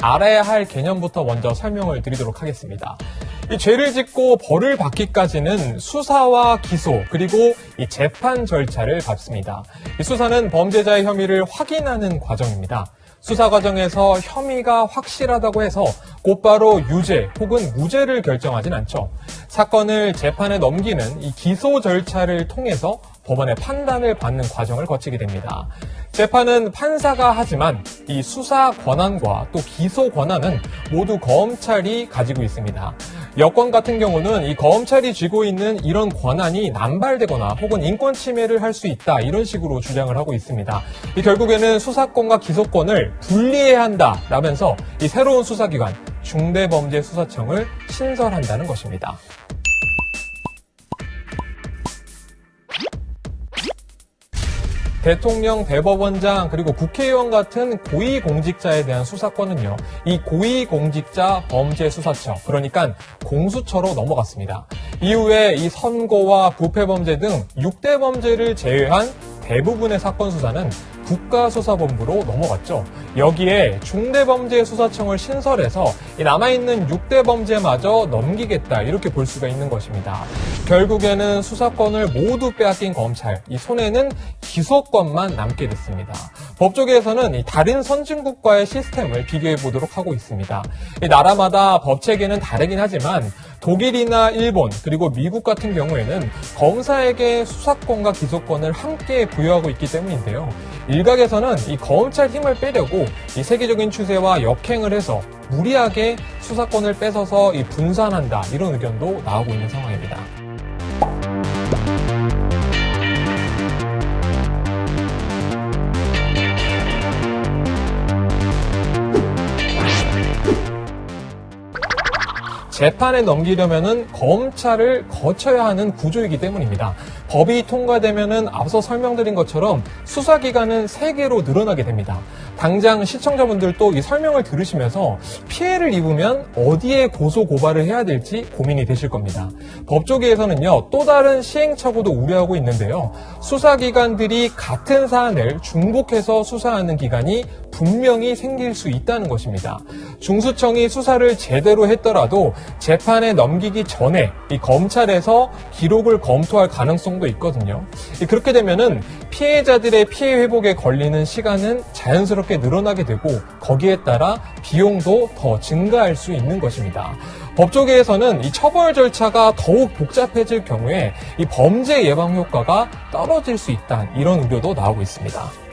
알아야 할 개념부터 먼저 설명을 드리도록 하겠습니다. 이 죄를 짓고 벌을 받기까지는 수사와 기소 그리고 이 재판 절차를 밟습니다. 이 수사는 범죄자의 혐의를 확인하는 과정입니다. 수사 과정에서 혐의가 확실하다고 해서 곧바로 유죄 혹은 무죄를 결정하진 않죠. 사건을 재판에 넘기는 이 기소 절차를 통해서 법원의 판단을 받는 과정을 거치게 됩니다. 재판은 판사가 하지만 이 수사 권한과 또 기소 권한은 모두 검찰이 가지고 있습니다. 여권 같은 경우는 이 검찰이 쥐고 있는 이런 권한이 남발되거나 혹은 인권 침해를 할 수 있다 이런 식으로 주장을 하고 있습니다. 결국에는 수사권과 기소권을 분리해야 한다라면서 이 새로운 수사기관 중대범죄수사청을 신설한다는 것입니다. 대통령, 대법원장, 그리고 국회의원 같은 고위공직자에 대한 수사권은요, 이 고위공직자 범죄수사처, 그러니까 공수처로 넘어갔습니다. 이후에 이 선고와 부패범죄 등 6대 범죄를 제외한 대부분의 사건 수사는 국가수사본부로 넘어갔죠. 여기에 중대범죄수사청을 신설해서 남아있는 6대 범죄마저 넘기겠다 이렇게 볼 수가 있는 것입니다. 결국에는 수사권을 모두 빼앗긴 검찰, 이 손에는 기소권만 남게 됐습니다. 법조계에서는 이 다른 선진국과의 시스템을 비교해 보도록 하고 있습니다. 이 나라마다 법체계는 다르긴 하지만 독일이나 일본 그리고 미국 같은 경우에는 검사에게 수사권과 기소권을 함께 부여하고 있기 때문인데요. 일각에서는 이 검찰 힘을 빼려고 이 세계적인 추세와 역행을 해서 무리하게 수사권을 뺏어서 이 분산한다 이런 의견도 나오고 있는 상황입니다. 재판에 넘기려면은 검찰을 거쳐야 하는 구조이기 때문입니다. 법이 통과되면은 앞서 설명드린 것처럼 수사기관은 3개로 늘어나게 됩니다. 당장 시청자분들도 이 설명을 들으시면서 피해를 입으면 어디에 고소 고발을 해야 될지 고민이 되실 겁니다. 법조계에서는요, 또 다른 시행착오도 우려하고 있는데요. 수사기관들이 같은 사안을 중복해서 수사하는 기관이 분명히 생길 수 있다는 것입니다. 중수청이 수사를 제대로 했더라도 재판에 넘기기 전에 이 검찰에서 기록을 검토할 가능성도 있거든요. 그렇게 되면은 피해자들의 피해 회복에 걸리는 시간은 자연스럽게 늘어나게 되고 거기에 따라 비용도 더 증가할 수 있는 것입니다. 법조계에서는 이 처벌 절차가 더욱 복잡해질 경우에 이 범죄 예방 효과가 떨어질 수 있다 이런 우려도 나오고 있습니다.